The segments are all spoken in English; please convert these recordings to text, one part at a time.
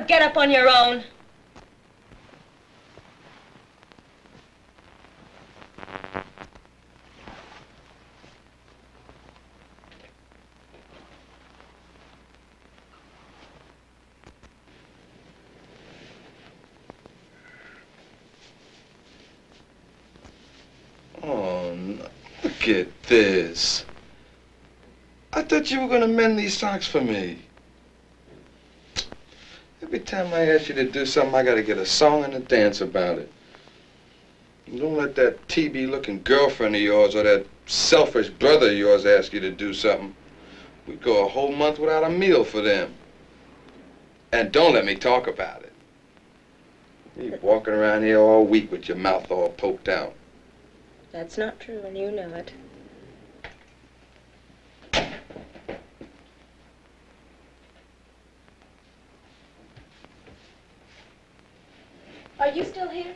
ever get up on your own? Oh, no. Look at this. I thought you were going to mend these socks for me. Every time I ask you to do something, I got to get a song and a dance about it. Don't let that TB-looking girlfriend of yours or that selfish brother of yours ask you to do something. We go a whole month without a meal for them. And don't let me talk about it. You're walking around here all week with your mouth all poked out. That's not true, and you know it. Are you still here?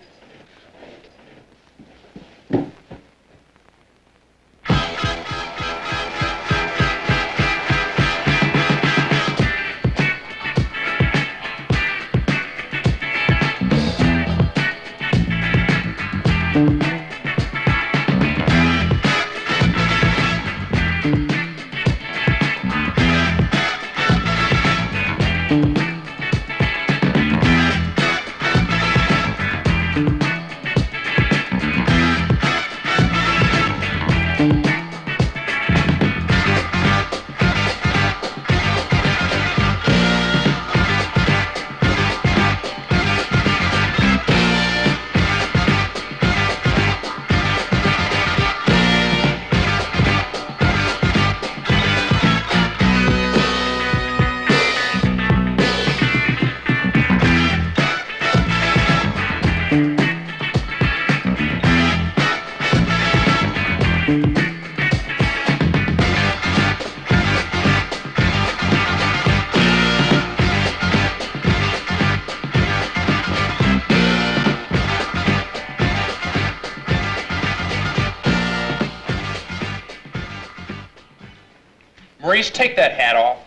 Maurice, take that hat off.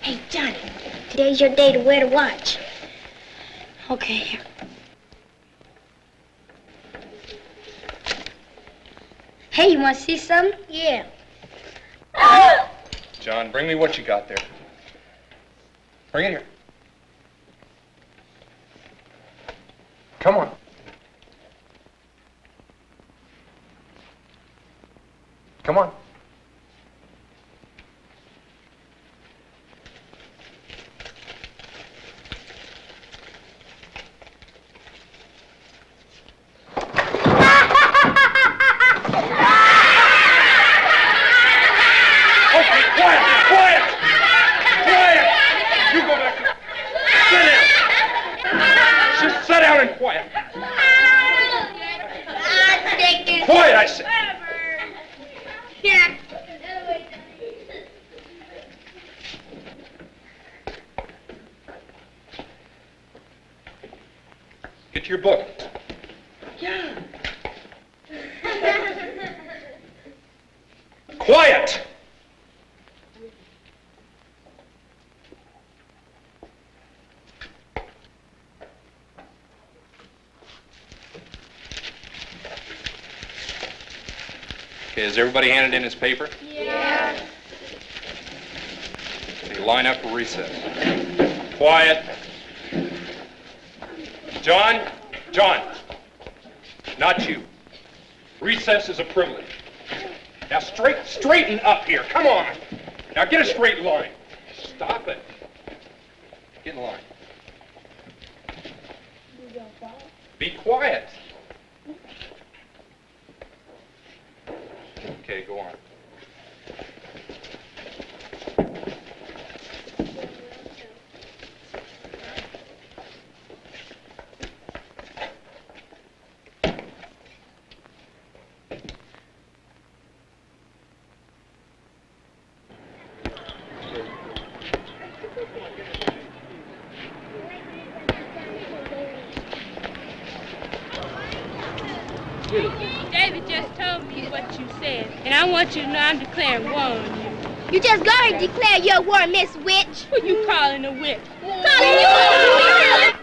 Hey, Johnny, today's your day to wear the watch. Okay, here. Hey, you want to see something? Yeah. John, bring me what you got there. Bring it here. Come on. Come on. Quiet, I say. Yeah. Get your book. Yeah. Quiet! Okay, has everybody handed in his paper? Yeah. Okay, line up for recess. Quiet. John? John. Not you. Recess is a privilege. Now straighten up here. Come on. Now get a straight line. Stop it. Get in line. Be quiet. Okay, go on. David just told me what you said, and I want you to know I'm declaring war on you. You just gotta declare your war, Miss Witch. Who you calling a witch? Calling you a witch.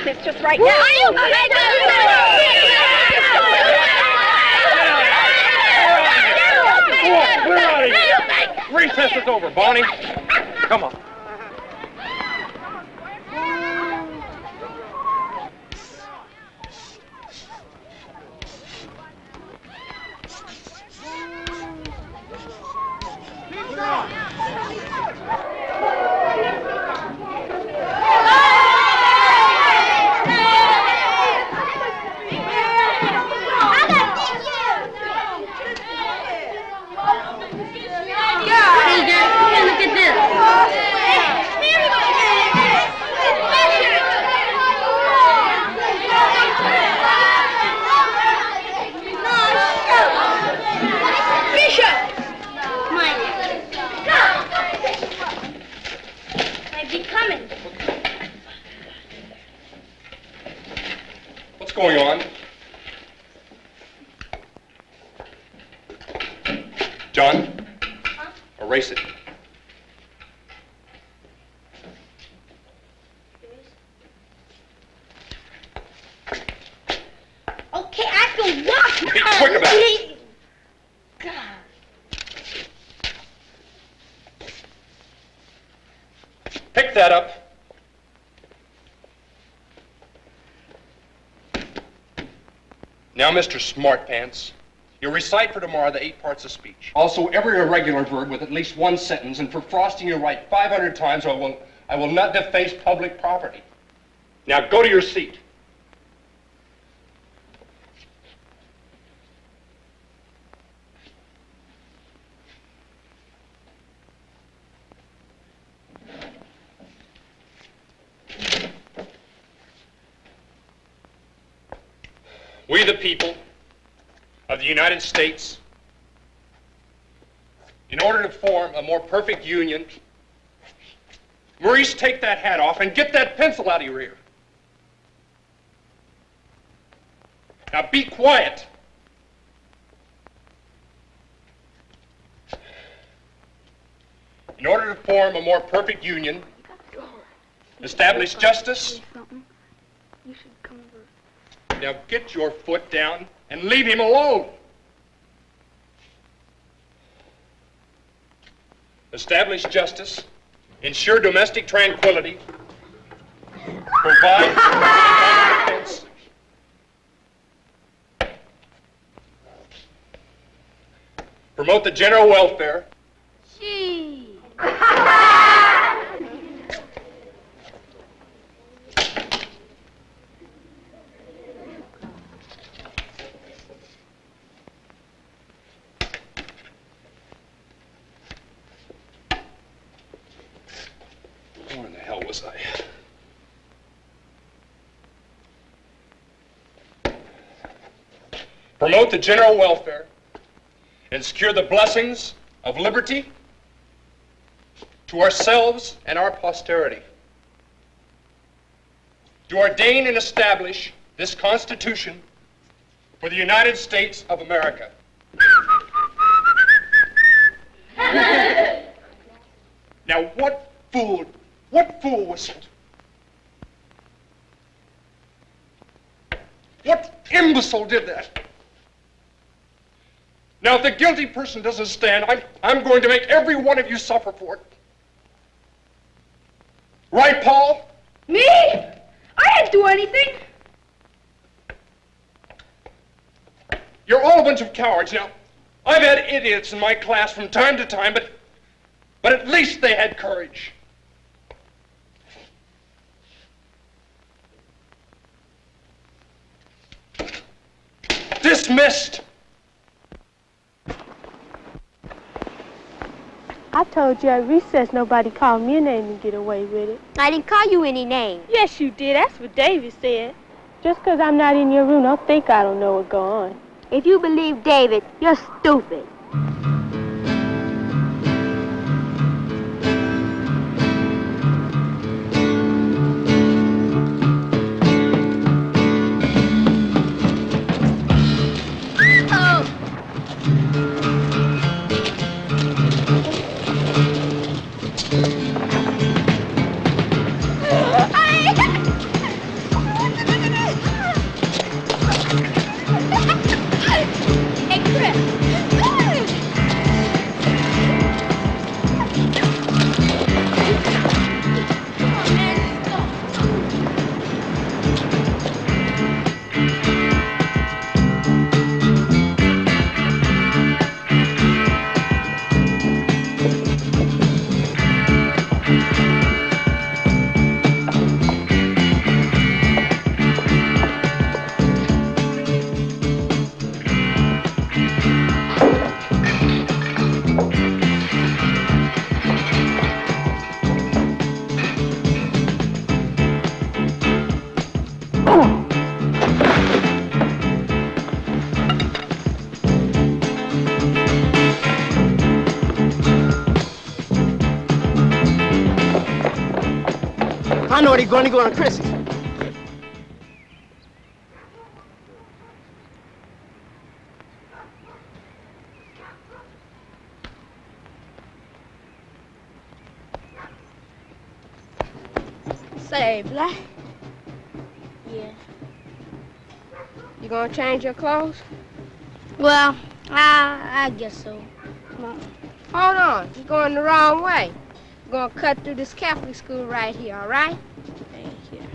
This just right now. Are you We're out of here. Recess is over, Bonnie. Come on. What's going on? John? Huh? Erase it. Okay, I can walk. Be quick about it. God. Pick that up. Now, Mr. Smartpants, you recite for tomorrow the 8 parts of speech. Also, every irregular verb with at least 1 sentence, and for frosting you write 500 times, or I will not deface public property. Now, go to your seat. We, the people of the United States, in order to form a more perfect union, Maurice, take that hat off and get that pencil out of your ear. Now be quiet. In order to form a more perfect union, establish justice. You should come over. Now get your foot down and leave him alone. Establish justice, ensure domestic tranquility, provide common defense, promote the general welfare. Gee. Where in the hell was I? Promote the general welfare and secure the blessings of liberty to ourselves and our posterity. To ordain and establish this Constitution for the United States of America. Now, what fool whistled? What imbecile did that? Now, if the guilty person doesn't stand, I'm going to make every one of you suffer for it. Right, Paul? Me? I didn't do anything. You're all a bunch of cowards. Now, I've had idiots in my class from time to time, but at least they had courage. I told you at recess nobody called me a name and get away with it. I didn't call you any name. Yes, you did. That's what David said. Just 'cause I'm not in your room, don't think I don't know what's going on. If you believe David, you're stupid. I know they're going to go on Christmas. Say, Black. Yeah. You gonna change your clothes? Well, I guess so. Come on. Hold on. You're going the wrong way. You're gonna cut through this Catholic school right here, all right? Right here.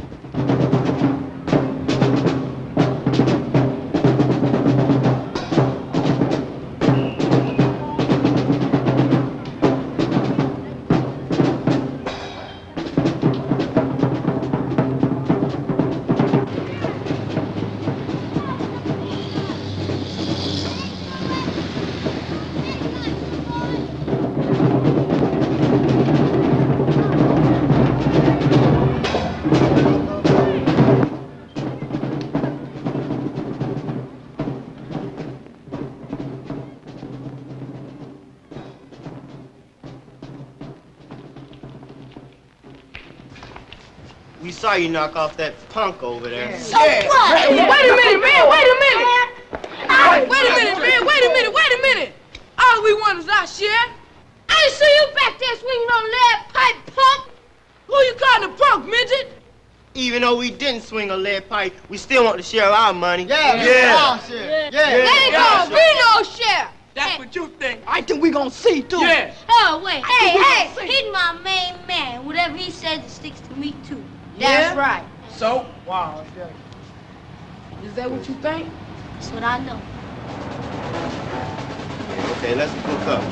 We saw you knock off that punk over there. So what? Wait a minute, man, wait a minute! Wait a minute, man, wait a minute! All we want is our share. I didn't see you back there swinging on lead pipe, punk! Who you calling a punk, midget? Even though we didn't swing a lead pipe, we still want to share our money. Yeah. There ain't gonna be no share. That's what you think. I think we gonna see, too. Yeah. Oh, wait. Hey, he's my main man. Whatever he says, it sticks to me, too. That's Yeah? right. So? Wow. Is that what you think? That's what I know. Okay, let's hook up.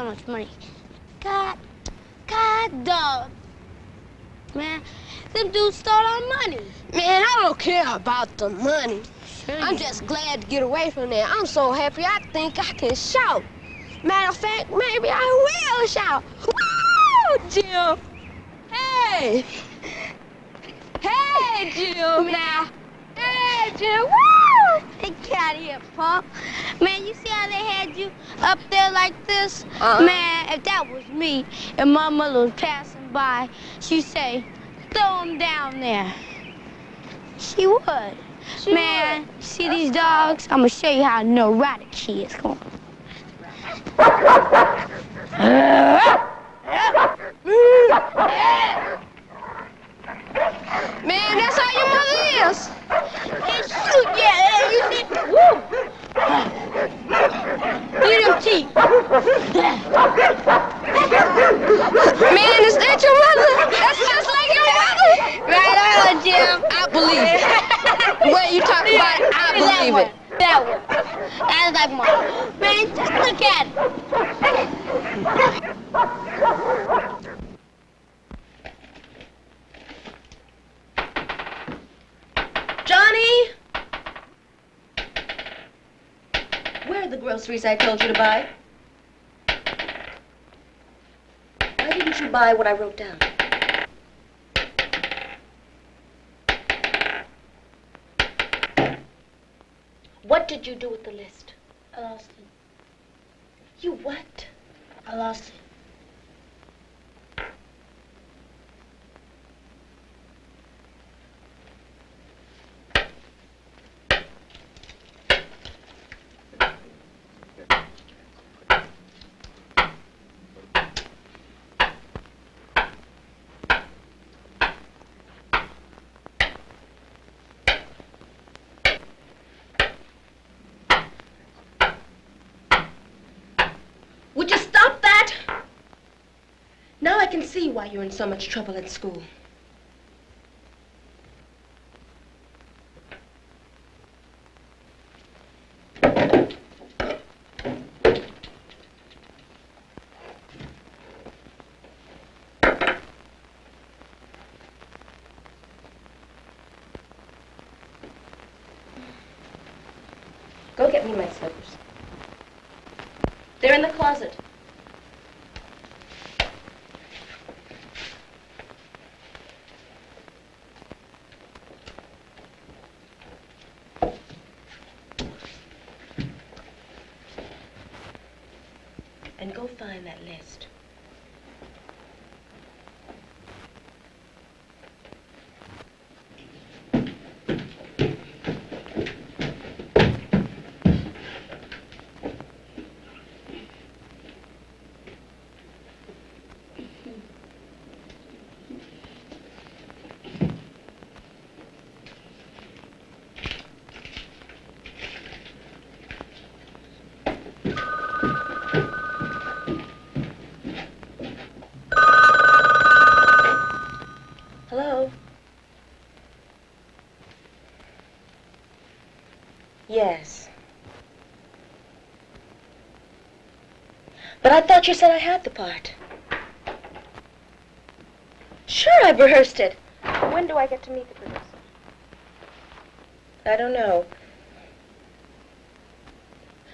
so much money. God dog. Man, them dudes stole our money. Man, I don't care about the money. I'm just glad to get away from there. I'm so happy I think I can shout. Matter of fact, maybe I will shout. Woo, Jim! Hey! Hey, Jim, now! Hey, Jim! Woo! Hey, get out of here, punk. Man, you see how they had you up there like this? Man, if that was me and my mother was passing by, she'd say, throw him down there. She would. Man, see these dogs? I'm gonna show you how neurotic she is. Come on. Man, that's how your mother is. Hey, shoot, yeah, you see? Woo! Look at them teeth. Man, is that your mother? That's just like your mother. Right on, Jim. I believe it. The way you talk about it, I believe it. That one. That's like mine. Man, just look at it. Johnny! Where are the groceries I told you to buy? Why didn't you buy what I wrote down? What did you do with the list? I lost it. You what? I lost it. Would you stop that? Now I can see why you're in so much trouble at school. Go get me my slippers. They're in the closet. And go find that list. Hello? Yes. But I thought you said I had the part. Sure, I've rehearsed it. When do I get to meet the producer? I don't know.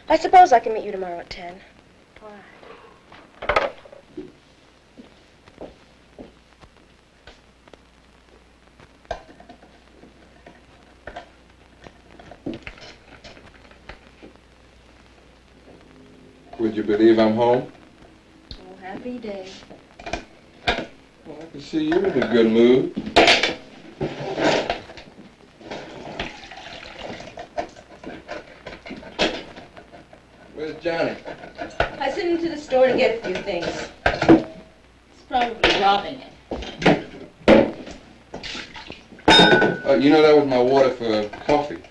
I suppose I can meet you tomorrow at 10. All right. Would you believe I'm home? Oh, happy day. Well, I can see you're in a good mood. Where's Johnny? I sent him to the store to get a few things. He's probably robbing it. You know that was my water for coffee.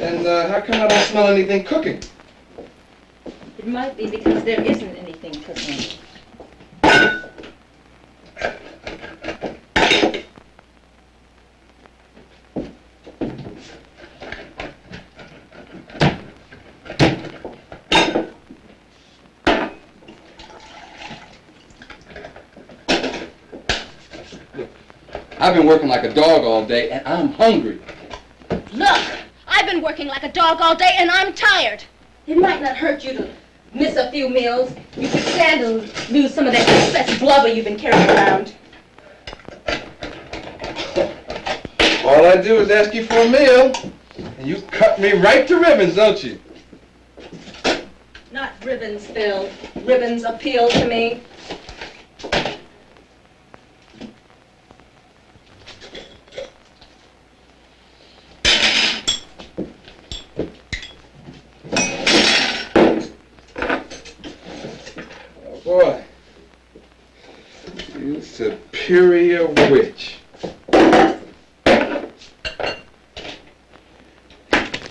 And how come I don't smell anything cooking? It might be because there isn't anything cooking. I've been working like a dog all day, and I'm hungry. Look, I've been working like a dog all day, and I'm tired. It might not hurt you to miss a few meals. You could stand to lose some of that excess blubber you've been carrying around. All I do is ask you for a meal, and you cut me right to ribbons, don't you? Not ribbons, Phil. Ribbons appeal to me. Oh, boy. You superior witch.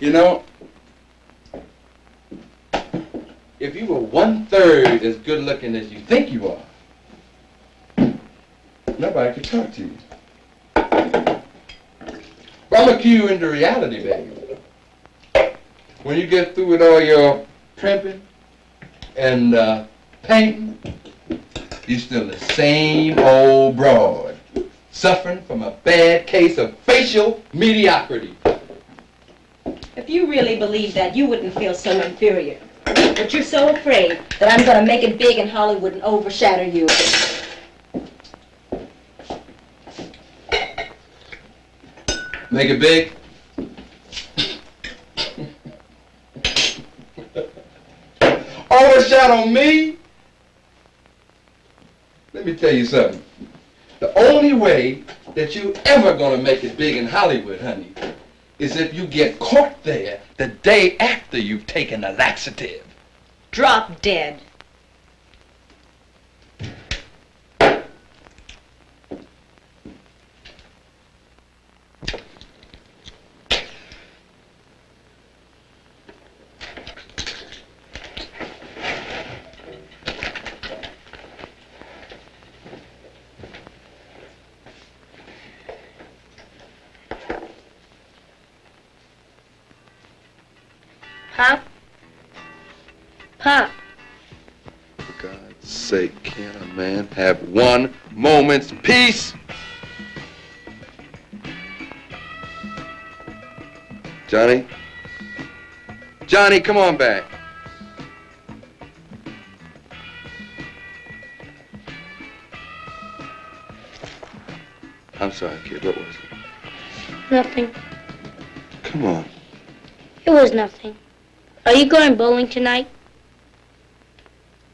You know, if you were 1/3 as good looking as you think you are, nobody could talk to you. But I'm gonna cue you into reality, baby. When you get through with all your primping and painting, you're still the same old broad, suffering from a bad case of facial mediocrity. If you really believe that, you wouldn't feel so inferior. But you're so afraid that I'm going to make it big in Hollywood and overshadow you. Make it big? Overshadow me? Let me tell you something. The only way that you ever gonna make it big in Hollywood, honey, is if you get caught there the day after you've taken a laxative. Drop dead. Pop? Pop. For God's sake, can't a man have one moment's peace? Johnny? Johnny, come on back. I'm sorry, kid. What was it? Nothing. Come on. It was nothing. Are you going bowling tonight?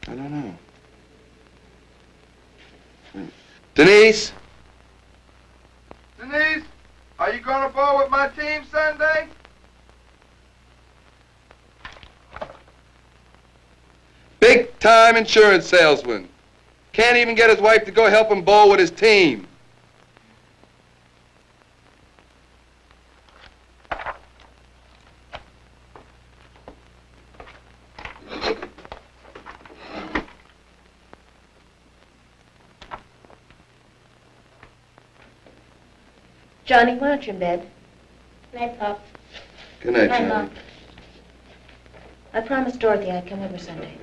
I don't know. Denise? Denise, are you going to bowl with my team Sunday? Big-time insurance salesman. Can't even get his wife to go help him bowl with his team. Johnny, why aren't you in bed? Good night, Pop. Good night, Good night, Johnny. Mom. I promised Dorothy I'd come over Sunday.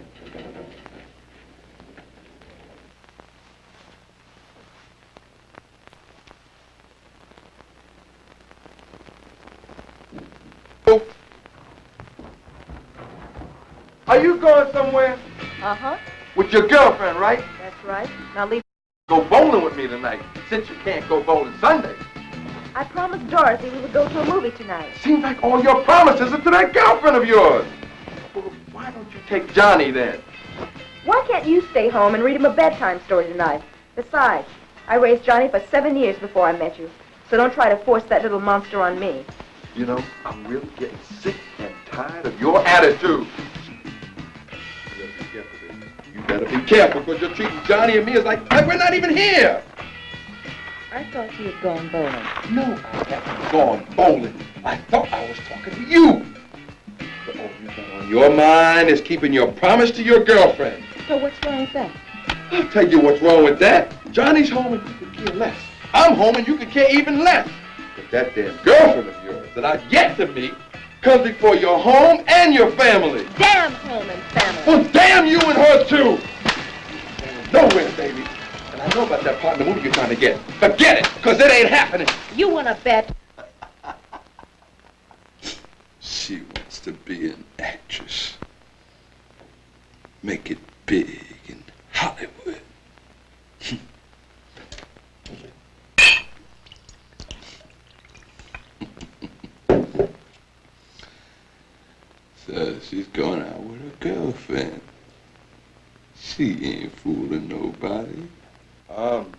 Are you going somewhere? Uh-huh. With your girlfriend, right? That's right. Now leave. Go bowling with me tonight, since you can't go bowling Sunday. I promised Dorothy we would go to a movie tonight. Seems like all your promises are to that girlfriend of yours. Well, why don't you take Johnny then? Why can't you stay home and read him a bedtime story tonight? Besides, I raised Johnny for 7 years before I met you, so don't try to force that little monster on me. You know, I'm really getting sick and tired of your attitude. You better be careful, because you're treating Johnny and me as like we're not even here. I thought you had gone bowling. No, I haven't gone bowling. I thought I was talking to you. The only thing on your mind is keeping your promise to your girlfriend. So what's wrong with that? I'll tell you what's wrong with that. Johnny's home and you could care less. I'm home and you could care even less. But that damn girlfriend of yours that I've yet to meet comes before your home and your family. Damn home and family. Well, damn you and her too. Nowhere, baby. And I don't know about that partner movie you're trying to get. Forget it, because it ain't happening. You want to bet? She wants to be an actress. Make it big in Hollywood. So she's going out with her girlfriend. She ain't fooling nobody. I'm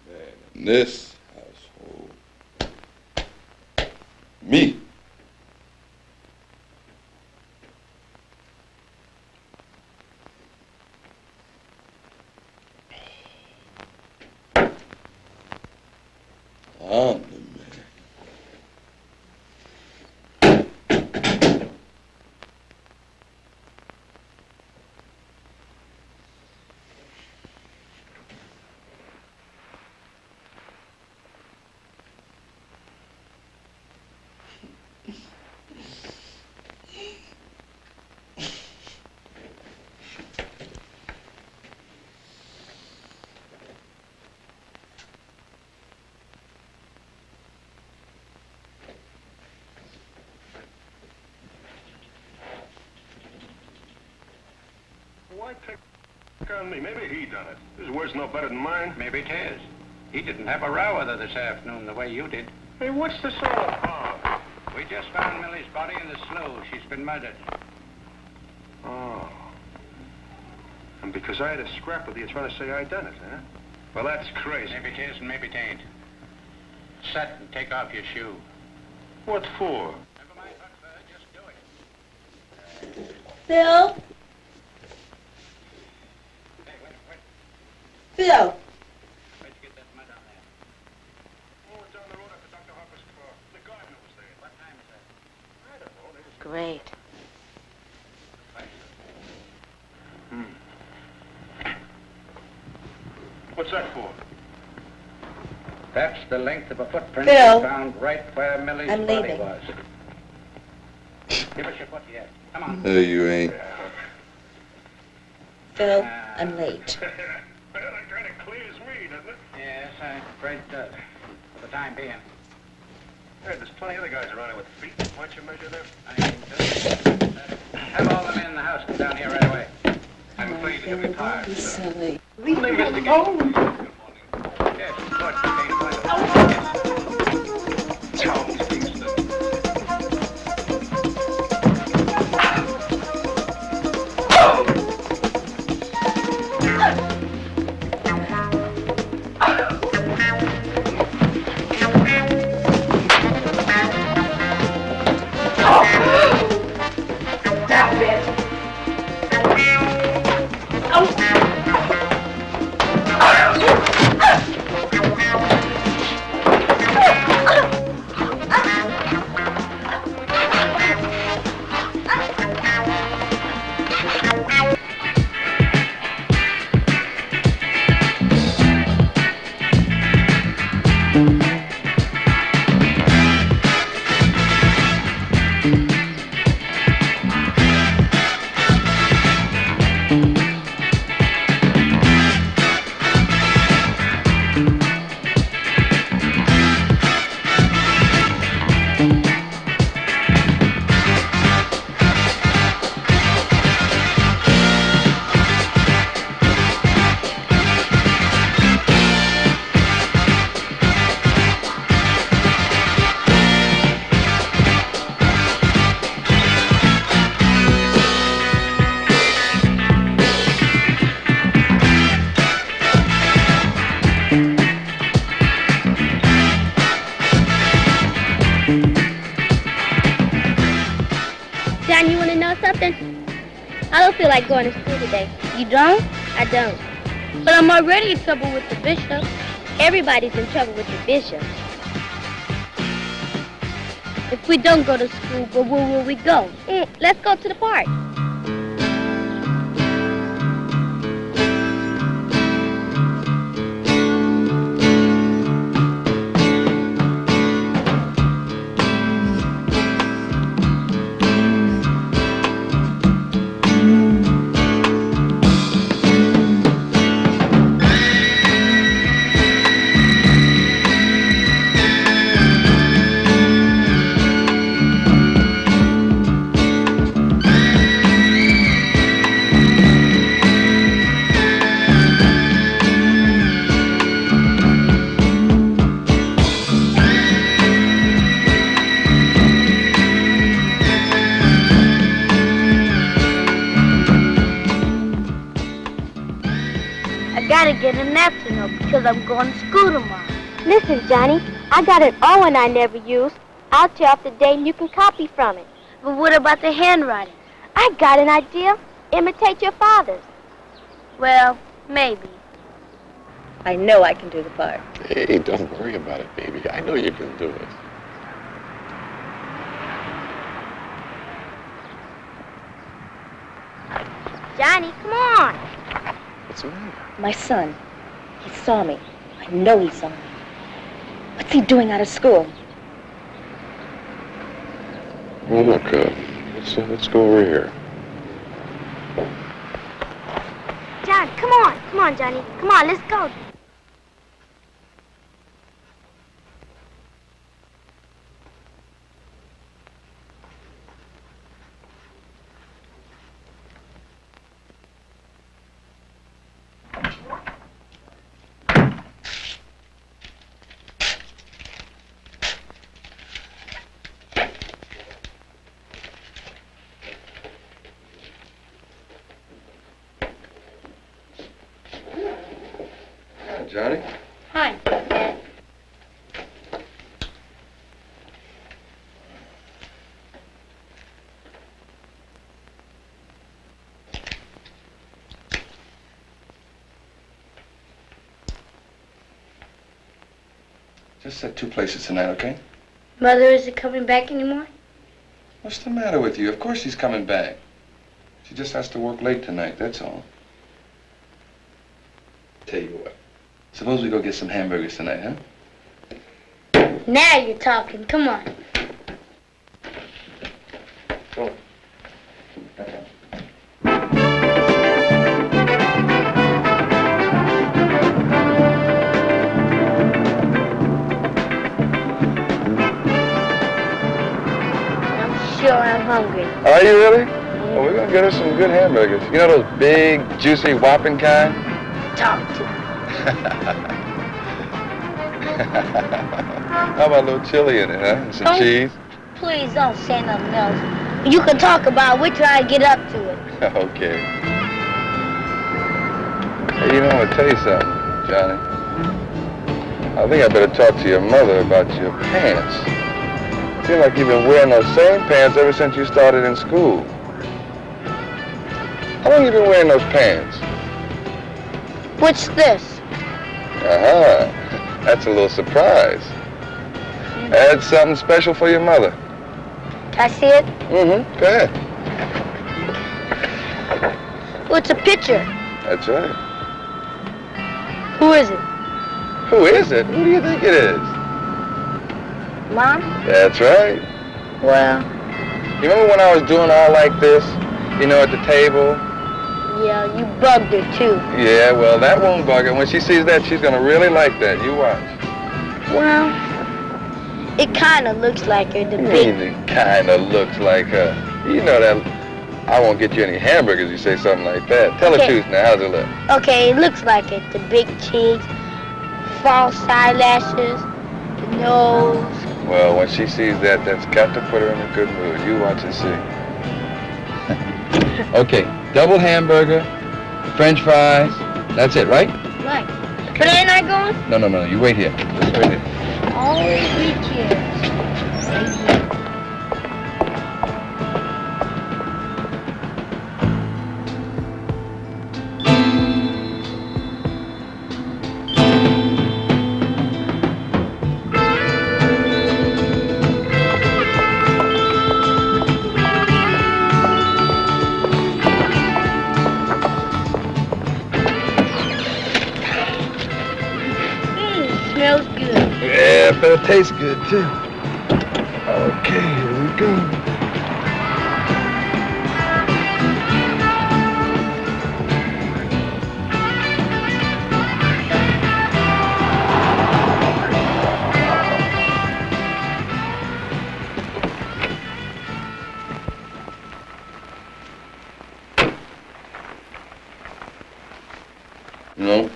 man in this household. Me. I'm the man. Why pick on me? Maybe he done it. His word's no better than mine. Maybe it is. He didn't have a row with her this afternoon the way you did. Hey, what's this all about? We just found Millie's body in the slough. She's been murdered. Oh. And because I had a scrap with you, you're trying to say I done it, huh? Well, that's crazy. Maybe it is and maybe it ain't. Sit and take off your shoe. What for? Never mind what for, just do it. Phil? Hey, wait. Phil? Where'd you get that mud on there? Oh, down the road after Dr. Harper's car. The gardener was there. What time is that? I don't know. They just... Great. What's that for? That's the length of a footprint Phil. we found right where Millie's I'm body leaving. was. Give us your foot yet. Come on. No, you ain't. Phil, I'm late. Well, that kind of clears me, doesn't it? Yes, I'm afraid it does. For the time being. Hey, there's plenty of other guys around here with feet. Why don't you measure them? Have all the men in the house come down here right away. I'm afraid he'll be tired. Silly. Leave me alone. Yes, of course, you can't find it. Charles John, you want to know something? I don't feel like going to school today. You don't? I don't. But I'm already in trouble with the bishop. Everybody's in trouble with the bishop. If we don't go to school, well, where will we go? Let's go to the park. gotta get an afternoon because I'm going to school tomorrow. Listen, Johnny, I got an O I never used. I'll tear off the date and you can copy from it. But what about the handwriting? I got an idea. Imitate your father's. Well, maybe. I know I can do the part. Hey, don't worry about it, baby. I know you can do it. Johnny, come on. What's the matter? My son, he saw me. I know he saw me. What's he doing out of school? Well, look, let's go over here. John, come on. Come on, Johnny. Come on, let's go. Johnny? Hi. Just at 2 places tonight, okay? Mother isn't coming back anymore? What's the matter with you? Of course she's coming back. She just has to work late tonight, that's all. Tell you what. Suppose we go get some hamburgers tonight, huh? Now you're talking. Come on. Go. I'm sure I'm hungry. Are you really? Well, we're gonna get her some good hamburgers. You know those big, juicy, whopping kind? Talk to me. How about a little chili in it, huh? And some cheese? Please don't say nothing else. You can talk about it. We're trying to get up to it. Okay. Hey, you know, I'm gonna tell you something, Johnny. I think I better talk to your mother about your pants. Seems like you've been wearing those same pants ever since you started in school. How long have you been wearing those pants? What's this? Uh-huh. That's a little surprise. Add something special for your mother. Can I see it? Mm-hmm. Go ahead. Well, it's a picture. That's right. Who is it? Who is it? Who do you think it is? Mom? That's right. Well, You remember when I was doing all like this? You know, at the table? yeah, you bugged her, too. Yeah, well, that won't bug her. When she sees that, she's gonna really like that. You watch. Well, it kind of looks like her, the big... It kind of looks like her. You know that I won't get you any hamburgers if you say something like that. Tell the Okay. truth now. How's it look? Okay, it looks like it. The big cheeks, false eyelashes, the nose. Well, when she sees that, that's got to put her in a good mood. You watch and see. Okay, double hamburger, French fries. That's it, right? Right. But ain't I going? No. You wait here. Just wait here. Always be kids. Smells good. Yeah, better taste good, too. Okay, here we go. No.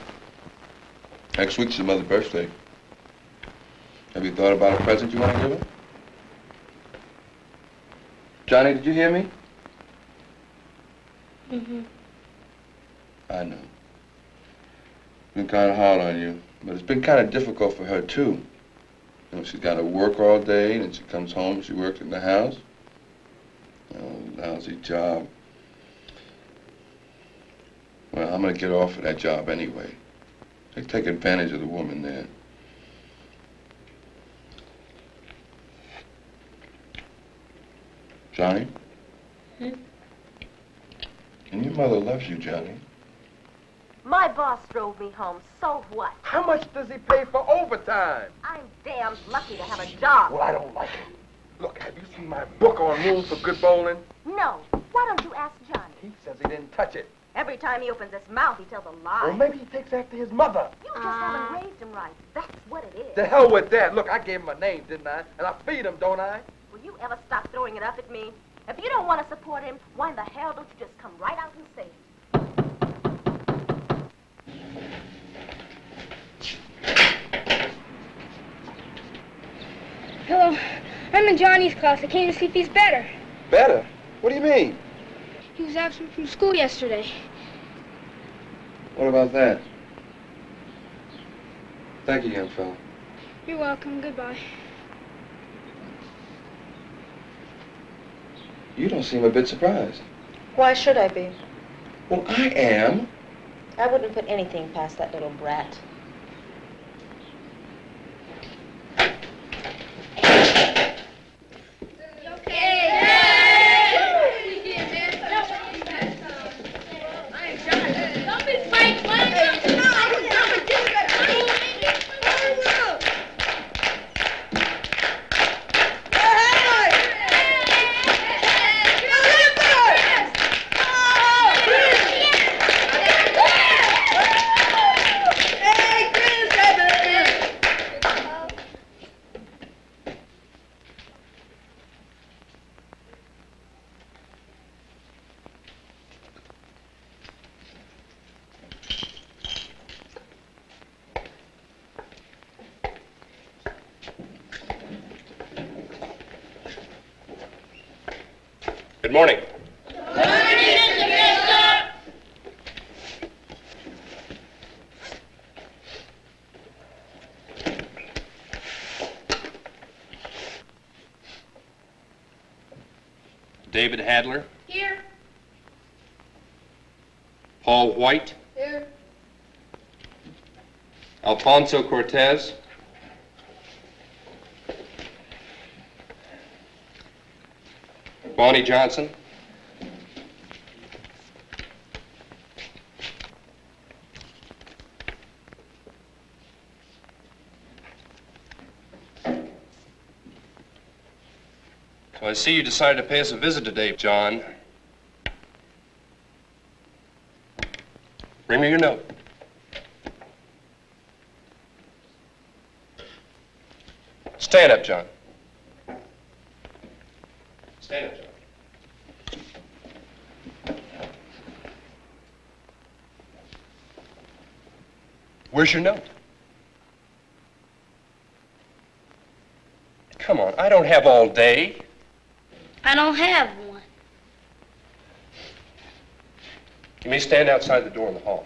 Next week's your mother's birthday. Have you thought about a present you want to give her? Johnny, did you hear me? Mm-hmm. I know. been kind of hard on you, but it's been kind of difficult for her, too. You know, she's got to work all day, and she comes home, she works in the house. Oh, lousy job. Well, I'm going to get off of that job anyway. They take advantage of the woman there. Johnny? Hmm? And your mother loves you, Johnny. My boss drove me home, so what? How much does he pay for overtime? I'm damn lucky to have a job. Well, I don't like it. Look, have you seen my book on rules for good bowling? No. Why don't you ask Johnny? He says he didn't touch it. Every time he opens his mouth, he tells a lie. Or maybe he takes after his mother. You just haven't raised him right. That's what it is. The hell with that. Look, I gave him a name, didn't I? And I feed him, don't I? Will you ever stop throwing it up at me? If you don't want to support him, why in the hell don't you just come right out and say it? Hello. I'm in Johnny's class. I came to see if he's better. Better? What do you mean? He was absent from school yesterday. What about that? Thank you, young fella. You're welcome. Goodbye. You don't seem a bit surprised. Why should I be? Well, I am. I wouldn't put anything past that little brat. Good morning. David Hadler. Here. Paul White. Here. Alfonso Cortez. Bonnie Johnson. So I see you decided to pay us a visit today, John. Bring me your note. Stand up, John. Stand up, John. Where's your note? Come on, I don't have all day. I don't have one. You may stand outside the door in the hall.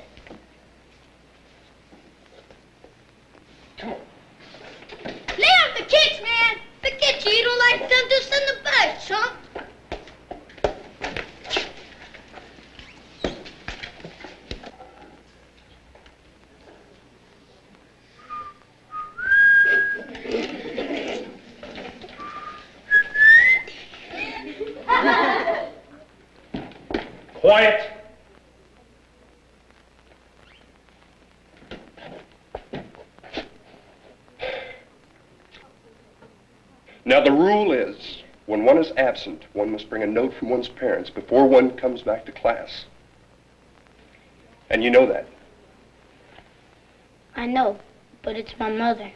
Come on. Lay off the kicks, man. Forget you. You don't like them, just send the bus, chump. Quiet. Now, the rule is, when one is absent, one must bring a note from one's parents before one comes back to class. And you know that. I know, but it's my mother.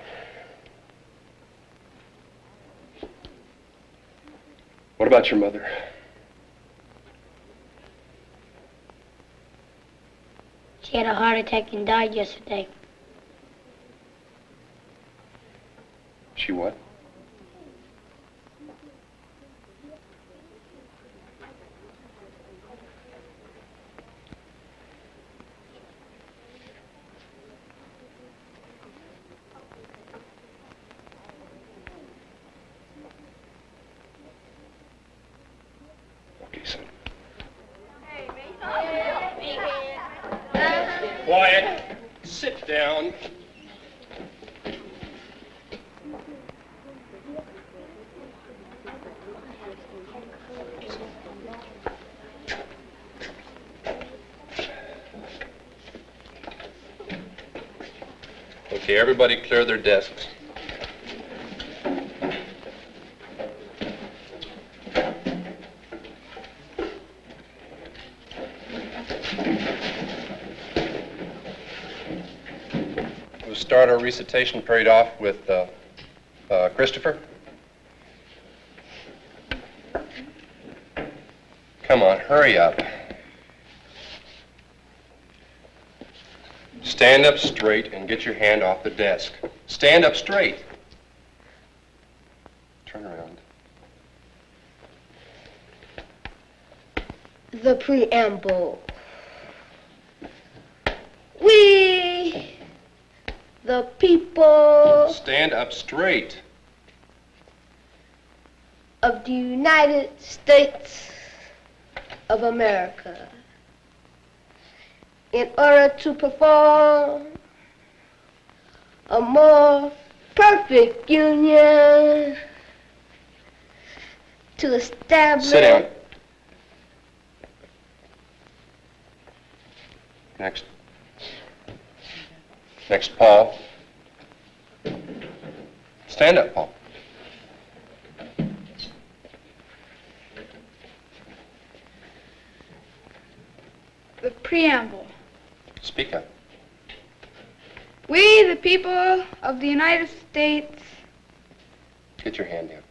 What about your mother? She had a heart attack and died yesterday. She what? Quiet. Sit down. Okay, everybody clear their desks. We'll start our recitation period off with Christopher. Come on, hurry up. Stand up straight and get your hand off the desk. Stand up straight. Turn around. The preamble. We, the people Stand up straight. of the United States of America, in order to perform a more perfect union, to establish. Sit down. Next. Next, Paul. Stand up, Paul. The preamble. Speak up. We, the people of the United States, Get your hand down.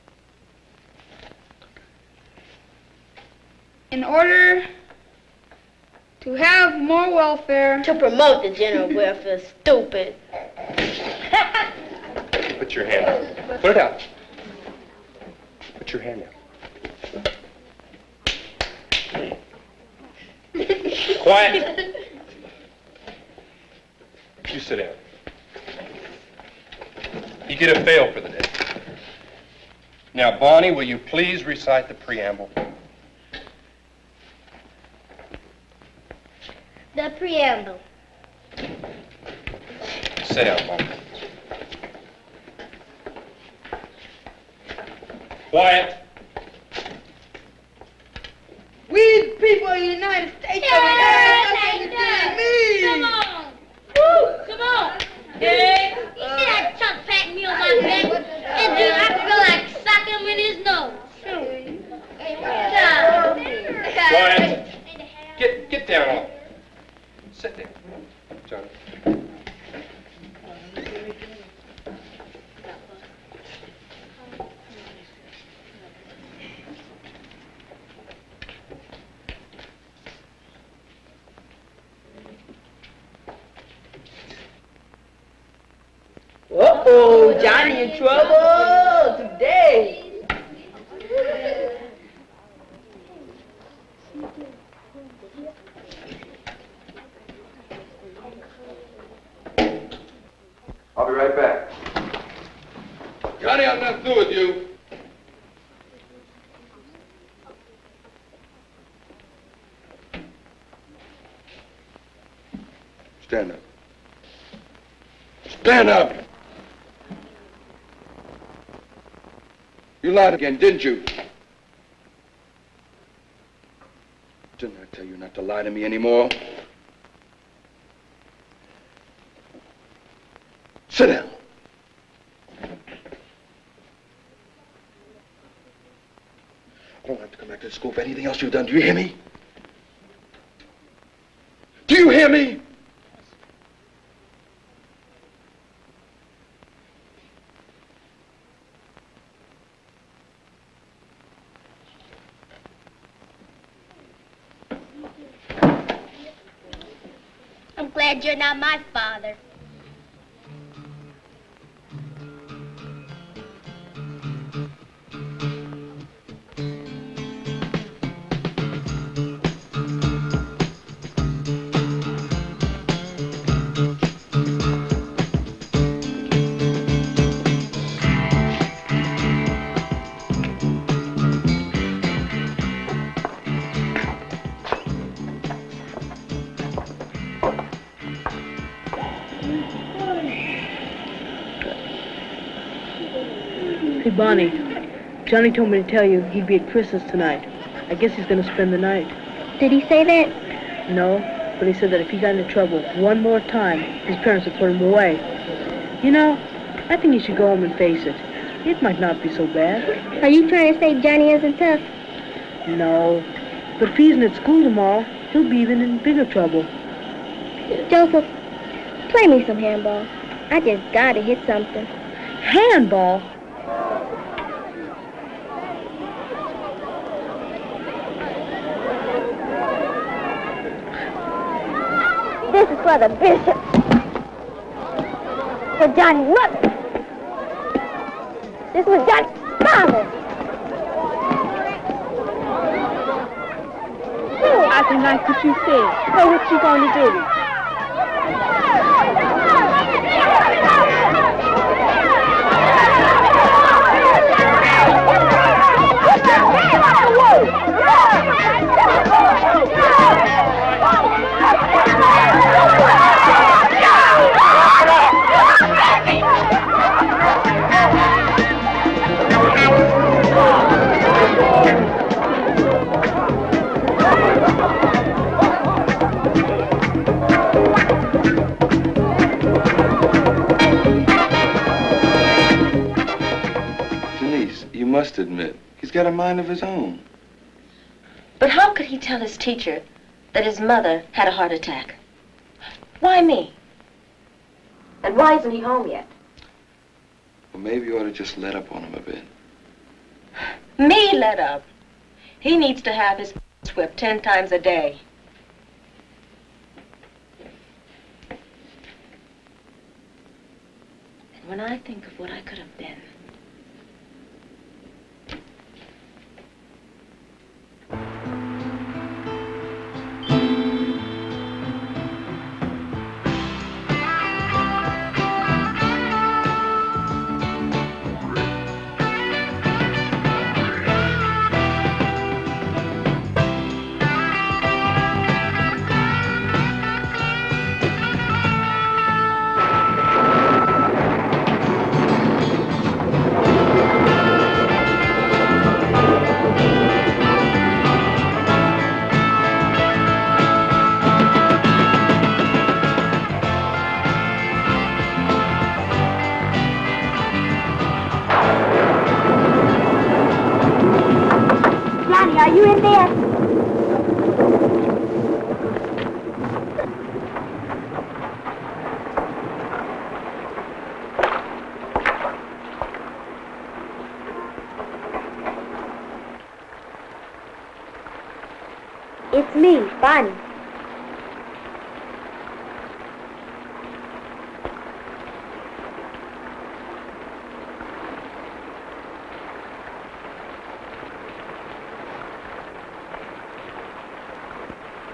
in order to have more welfare, to promote the general welfare, stupid. Put your hand down. Put it out. Put your hand down. Quiet. You sit down. You get a fail for the day. Now, Bonnie, will you please recite the preamble? The preamble. Sit down, Bonnie. Quiet. We the people of the United States of America. Come on. Woo, come on. Hey, you see that chunk fat meal on my back? And dude, I feel like sucking him in his nose. Quiet. Get down off. Sit down. Johnny. Uh-oh, Johnny in trouble today. I'll be right back. Johnny, I'm not through with you. Stand up. Stand up! You lied again, didn't you? Didn't I tell you not to lie to me anymore? Sit down. I don't have to come back to school for anything else you've done. Do you hear me? Do you hear me? I'm glad you're not my father. Hey, Bonnie, Johnny told me to tell you he'd be at Chris's tonight. I guess he's going to spend the night. Did he say that? No, but he said that if he got into trouble one more time, his parents would put him away. You know, I think he should go home and face it. It might not be so bad. Are you trying to say Johnny isn't tough? No, but if he isn't at school tomorrow, he'll be even in bigger trouble. Joseph, play me some handball. I just gotta hit something. Handball? This is for the bishop. For Johnny's mother. This was Johnny's father. I think that's what you said. So what you gonna do? You must admit, he's got a mind of his own. But how could he tell his teacher that his mother had a heart attack? Why me? And why isn't he home yet? Well, maybe you ought to just let up on him a bit. Me let up? He needs to have his whipped 10 times a day. And when I think of what I could have been, Are you in there? It's me, Bonnie.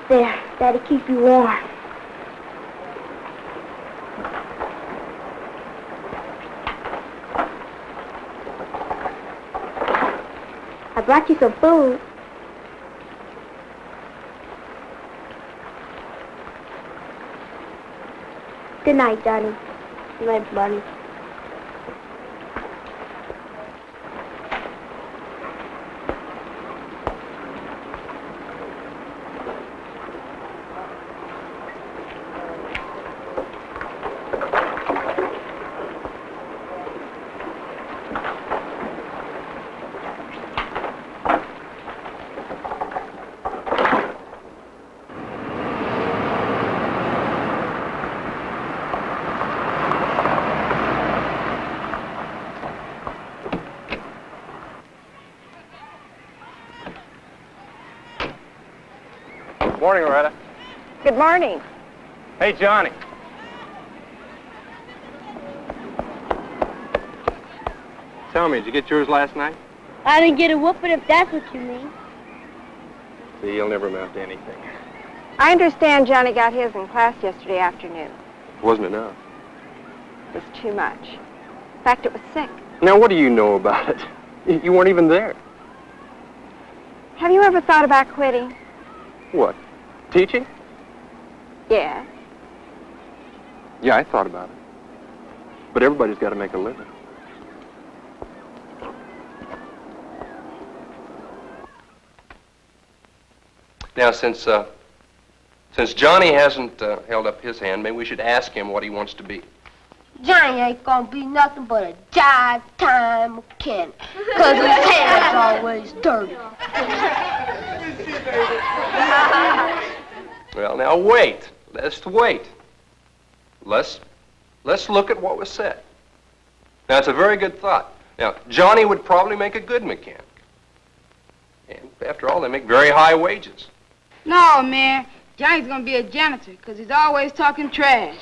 There, that'll keep you warm. I brought you some food. Good night, Johnny. Good night, Bonnie. Morning, Loretta. Good morning. Hey, Johnny. Tell me, did you get yours last night? I didn't get a whooping if that's what you mean. See, you'll never amount to anything. I understand Johnny got his in class yesterday afternoon. It wasn't enough. It was too much. In fact, it was sick. Now, what do you know about it? You weren't even there. Have you ever thought about quitting? What? Teaching? Yeah. Yeah, I thought about it. But everybody's got to make a living. Now, since Johnny hasn't held up his hand, maybe we should ask him what he wants to be. Johnny ain't gonna be nothing but a jive time mechanic, 'cause his hand's always dirty. Well, now wait. Let's wait. Let's look at what was said. Now, it's a very good thought. Now, Johnny would probably make a good mechanic. And after all, they make very high wages. No, man. Johnny's gonna be a janitor, 'cause he's always talking trash.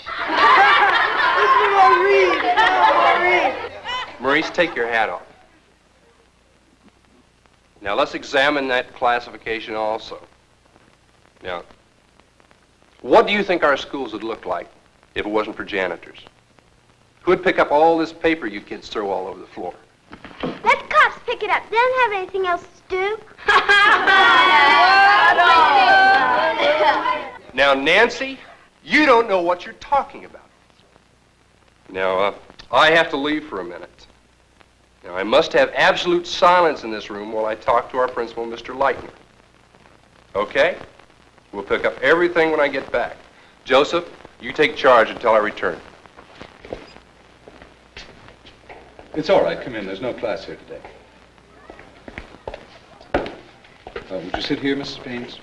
Maurice, take your hat off. Now, let's examine that classification also. Now, what do you think our schools would look like if it wasn't for janitors? Who'd pick up all this paper you kids throw all over the floor? Let the cops pick it up. They don't have anything else to do. Now, Nancy, you don't know what you're talking about. Now, I have to leave for a minute. Now, I must have absolute silence in this room while I talk to our principal, Mr. Leitner. Okay? We'll pick up everything when I get back. Joseph, you take charge until I return. It's all right. Come in. There's no class here today. Would you sit here, Mrs. Baines?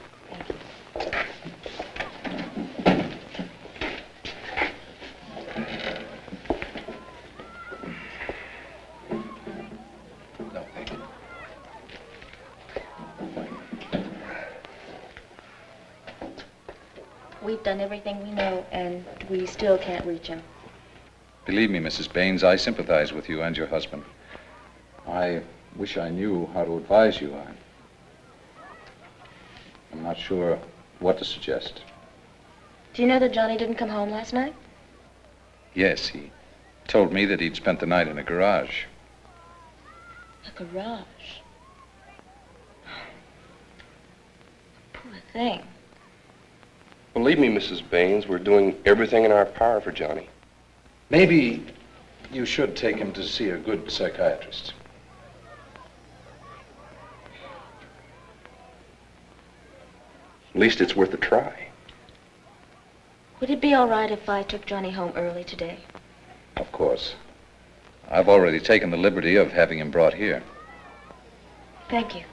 No, thank you. We've done everything we know, and we still can't reach him. Believe me, Mrs. Baines, I sympathize with you and your husband. I wish I knew how to advise you. I'm not sure what to suggest. Do you know that Johnny didn't come home last night? Yes, he told me that he'd spent the night in a garage. A garage? Poor thing. Believe me, Mrs. Baines, we're doing everything in our power for Johnny. Maybe you should take him to see a good psychiatrist. At least it's worth a try. Would it be all right if I took Johnny home early today? Of course. I've already taken the liberty of having him brought here. Thank you.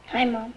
Hi, Mom.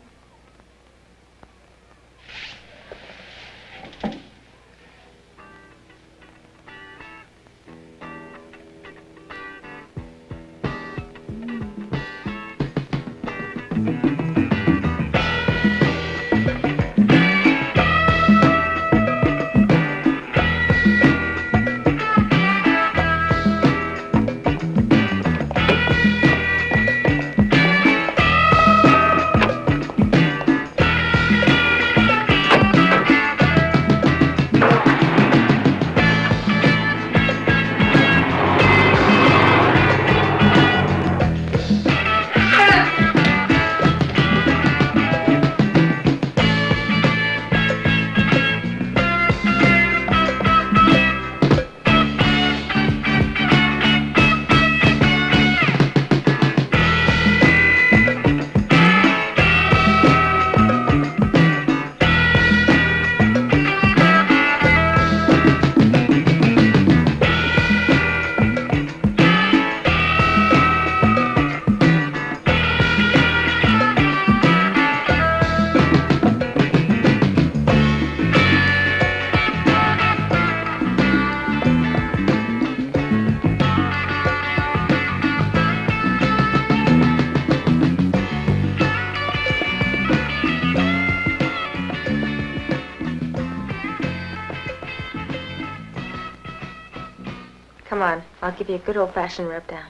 Come on, I'll give you a good old-fashioned rub down.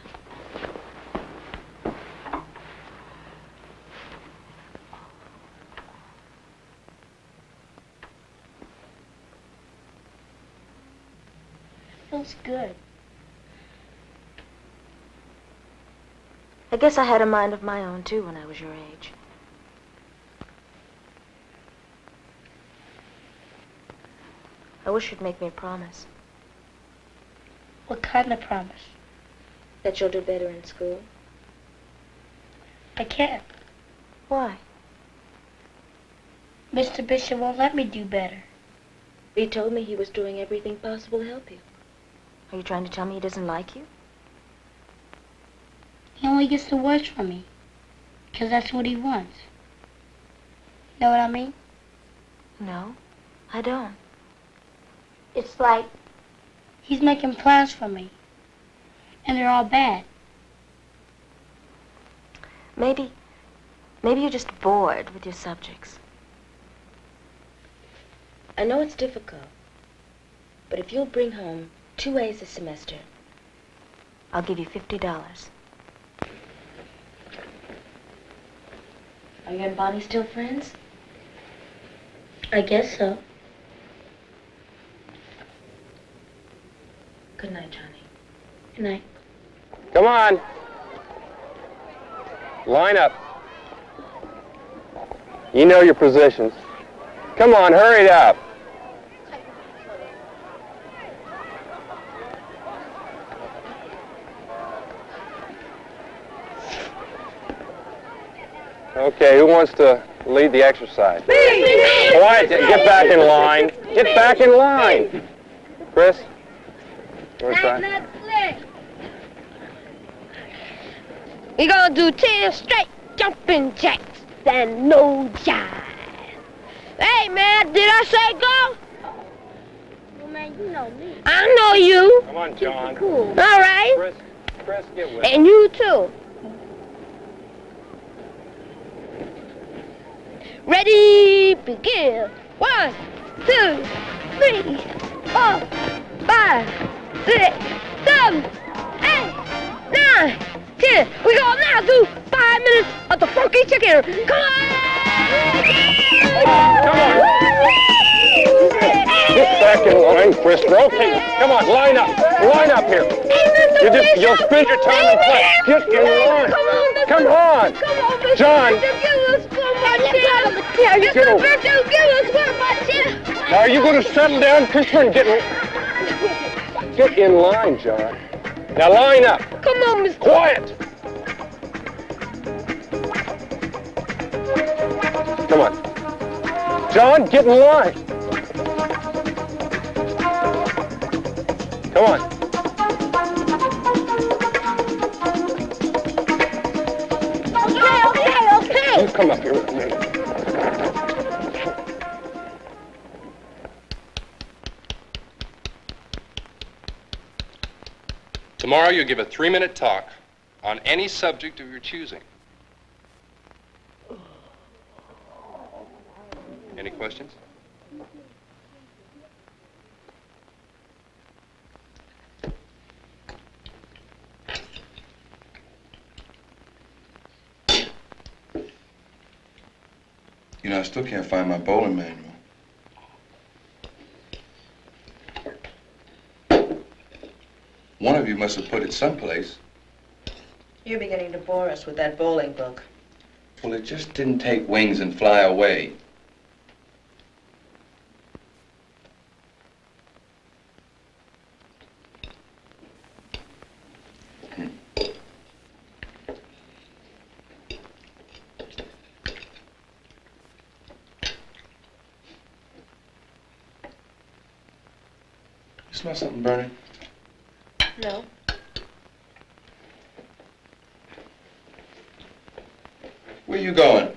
Feels good. I guess I had a mind of my own, too, when I was your age. I wish you'd make me a promise. What kind of promise? That you'll do better in school. I can't. Why? Mr. Bishop won't let me do better. He told me he was doing everything possible to help you. Are you trying to tell me he doesn't like you? He only gets the worst from me, 'cause that's what he wants. Know what I mean? No, I don't. It's like he's making plans for me, and they're all bad. Maybe you're just bored with your subjects. I know it's difficult, but if you'll bring home 2 A's a semester, I'll give you $50. Are you and Bonnie still friends? I guess so. Good night, Johnny. Good night. Come on. Line up. You know your positions. Come on, hurry it up. Okay, who wants to lead the exercise? Quiet, get back in line. Get back in line. Chris, you want to try? We're gonna do 10 straight jumping jacks and no jive. Hey, man, did I say go? Well, man, you know me. I know you. Come on, John. Cool. All right. Chris, get with it. And you too. Ready, begin. 1, 2, 3, 4, 5, 6, 7, 8, 9, 10. We're gonna now do 5 minutes of the funky chicken. Come on! Come on. Get back in line, Chris. Rotate. Come on, line up. Line up here. You'll spend your time in class. Get in line. Come on. John. Get over. Now, are you going to settle down, Christopher, and get in line, John? Now, line up. Come on, Mr. Quiet. Come on. John, get in line. Come on. Okay. You come up here with me. Tomorrow you'll give a 3-minute talk on any subject of your choosing. Any questions? You know, I still can't find my bowling manual. One of you must have put it someplace. You're beginning to bore us with that bowling book. Well, it just didn't take wings and fly away. You smell something burning? No. Where you going?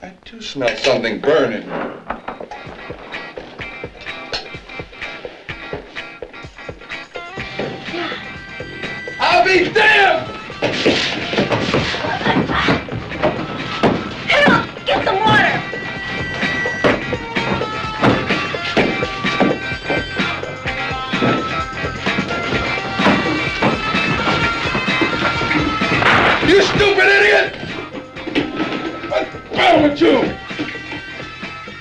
I do smell something burning. I'll be damned! Help! Get some water! You stupid idiot! What's wrong with you?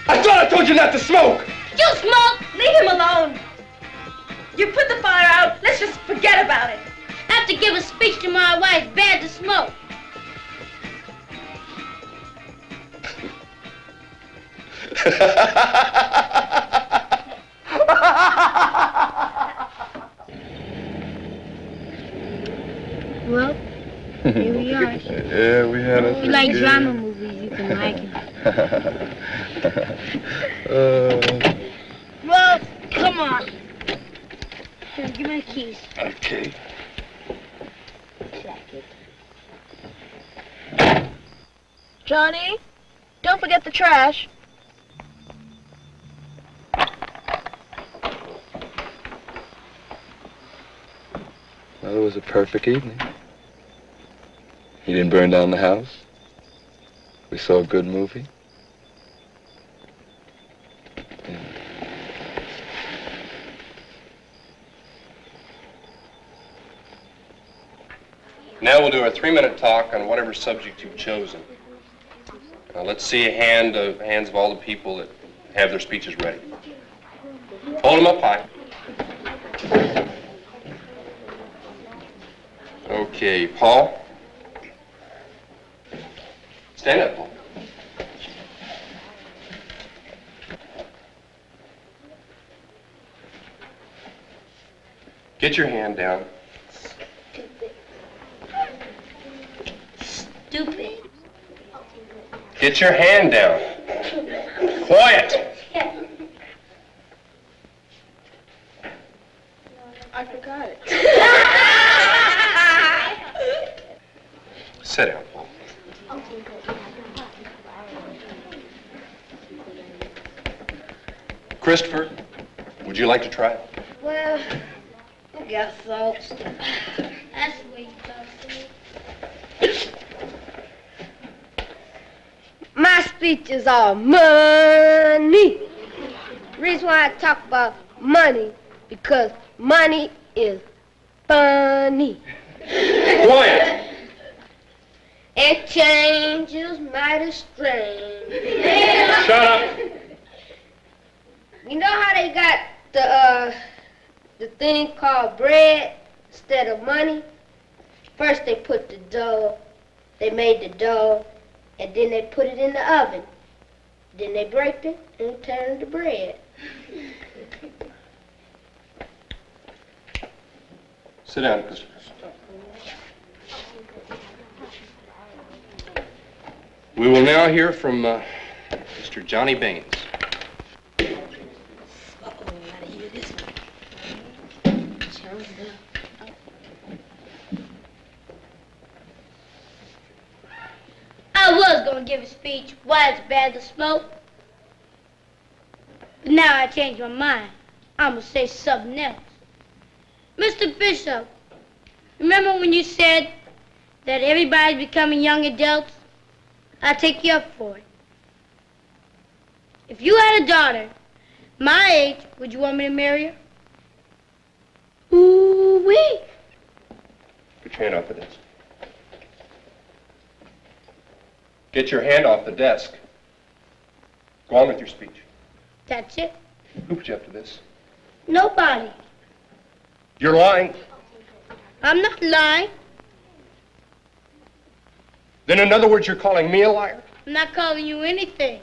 I thought I told you not to smoke! You smoke! Leave him alone! You put the fire out. Let's just forget about it. I have to give a speech tomorrow why it's bad to smoke. Well, here we are. Yeah, we had If you like drama movies, you can like it. Well, come on. Here, give me the keys. Okay. Johnny, don't forget the trash. Well, it was a perfect evening. He didn't burn down the house. We saw a good movie. Yeah. Now we'll do a 3-minute talk on whatever subject you've chosen. Let's see hands of all the people that have their speeches ready. Hold them up high. Okay, Paul. Stand up, Paul. Get your hand down. Stupid. Get your hand down. Quiet. I forgot it. Sit down, Paul. Christopher, would you like to try it? Well, I guess so. That's the way you talk to me. My speech is all money. The reason why I talk about money, because money is funny. Quiet. And change is mighty strange. Shut up. You know how they got the thing called bread instead of money? First they put the dough, they made the dough, and then they put it in the oven. Then they break it and turn it to bread. Sit down, Christopher. We will now hear from Mr. Johnny Baines. I was going to give a speech why it's bad to smoke. But now I changed my mind. I'm going to say something else. Mr. Bishop, remember when you said that everybody's becoming young adults? I'll take you up for it. If you had a daughter my age, would you want me to marry her? Ooh-wee. Get your hand off the desk. Get your hand off the desk. Go on with your speech. That's it. Who put you up to this? Nobody. You're lying. I'm not lying. Then in other words, you're calling me a liar? I'm not calling you anything.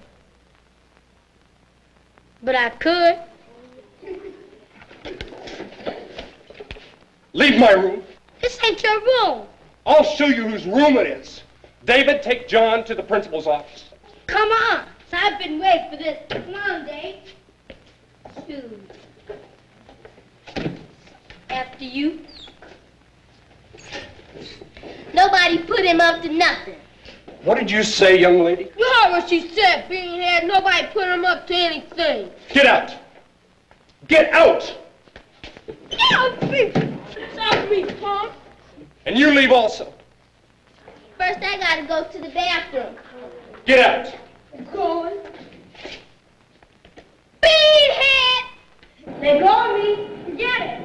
But I could. Leave my room. This ain't your room. I'll show you whose room it is. David, take John to the principal's office. Come on. I've been waiting for this. Come on, Dave. Shoot. After you. Nobody put him up to nothing. What did you say, young lady? You heard what she said, beanhead. Nobody put him up to anything. Get out. Get out. Get off me. Get off me, punk. And you leave also. First, I gotta go to the bathroom. Get out. I'm going. Beanhead! Let go of me. Forget it.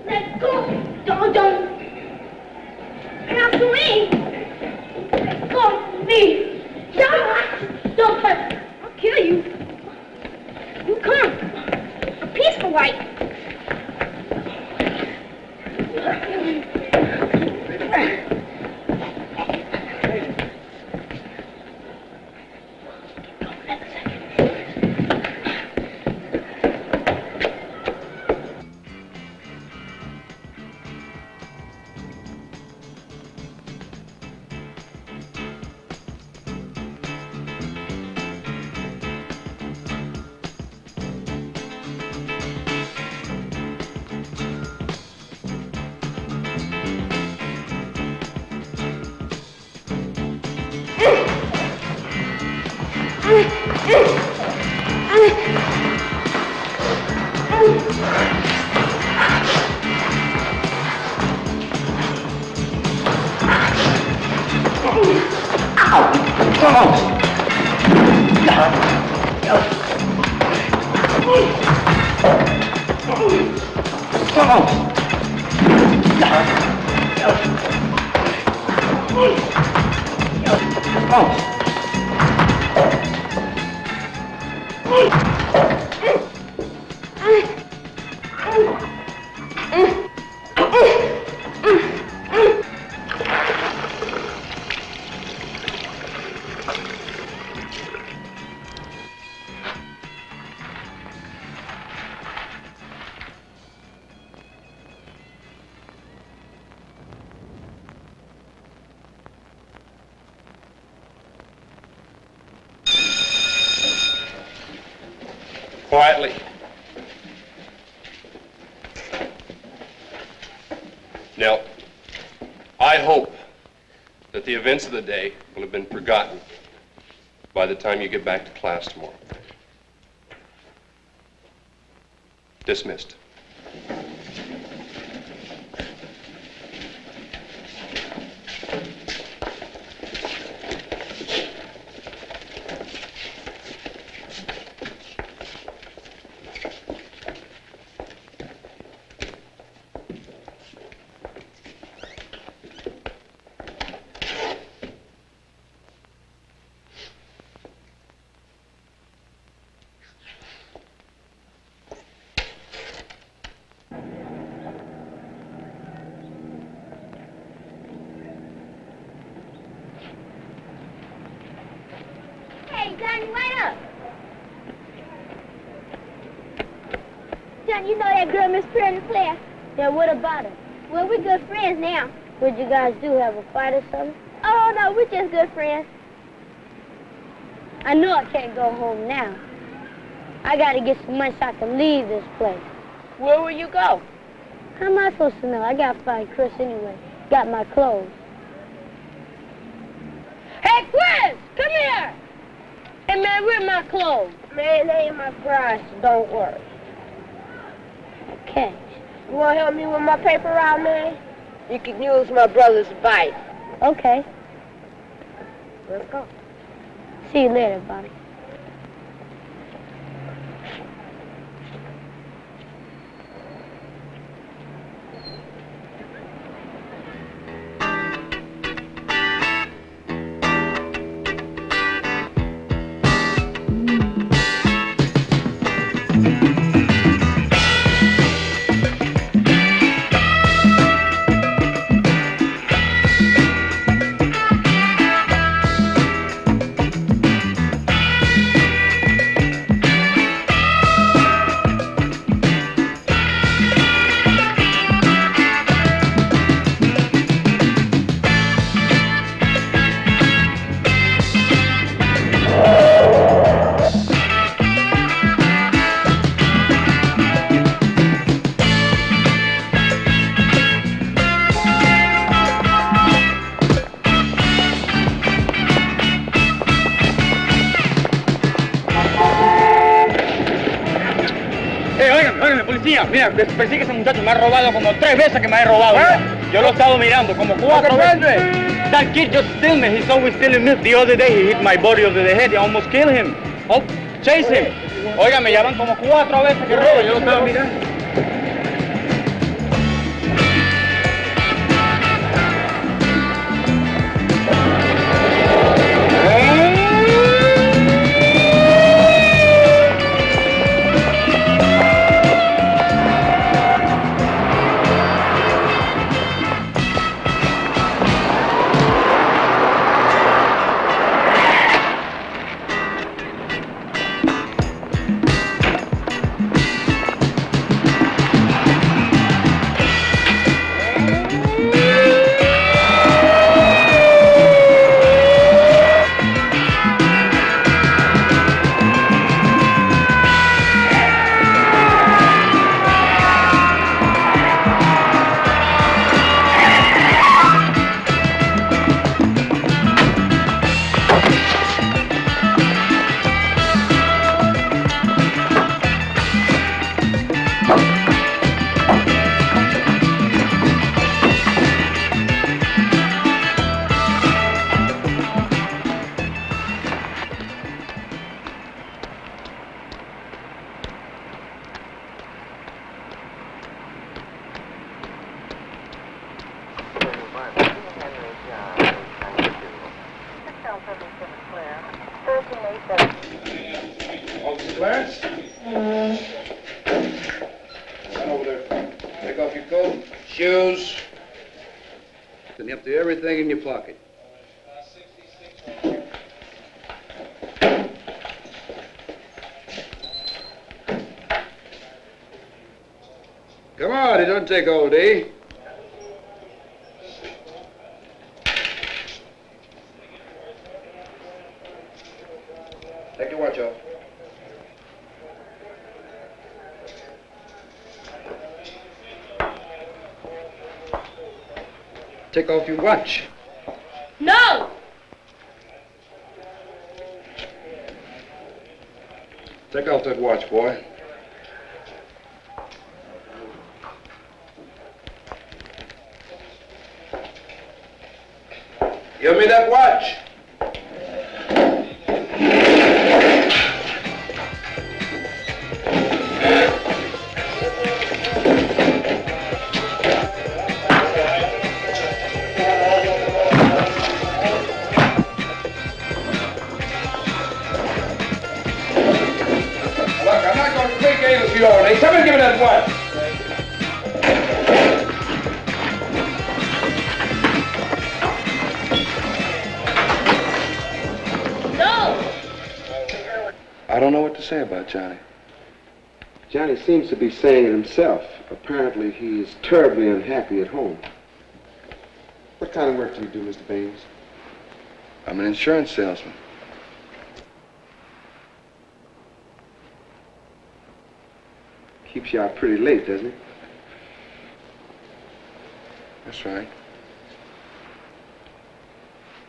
Let go. Don't. After me. Let go of me. Don't touch me. I'll kill you. You come. A peaceful wife. Quietly. Now, I hope that the events of the day will have been forgotten by the time you get back to class tomorrow. Dismissed. Hey, Johnny, wait up. Johnny, you know that girl Miss Pearl in the class? Yeah, what about her? Well, we're good friends now. What'd you guys do, have a fight or something? Oh, no, we're just good friends. I know I can't go home now. I gotta get some money so I can leave this place. Where will you go? How am I supposed to know? I gotta find Chris anyway. Got my clothes. Hey, Chris! Come here! Hey, man, where are my clothes? Man, they in my garage, so don't worry. Okay. You want to help me with my paper route, man? You can use my brother's bike. Okay. Let's go. See you later, Bonnie. Mira, persigue a ese muchacho, me ha robado como 3 veces que me ha robado. Yo lo he estado mirando como 4 veces. That kid just steal me. He's always stealing milk. The other day he hit my body over the head. I almost killed him. Oh, chase him. Oiga, me llaman como 4 veces que robo. Yo lo estaba mirando. Officer Clarence? Run over there. Take off your coat, shoes. And empty everything in your pocket. Come on, it doesn't take all day. Take your watch off. Take off your watch. No! Take off that watch, boy. Give me that watch. Look, I'm not going to play games with you all day. Somebody give me that watch. I don't know what to say about Johnny. Johnny seems to be saying it himself. Apparently, he is terribly unhappy at home. What kind of work do you do, Mr. Baines? I'm an insurance salesman. Keeps you out pretty late, doesn't he? That's right.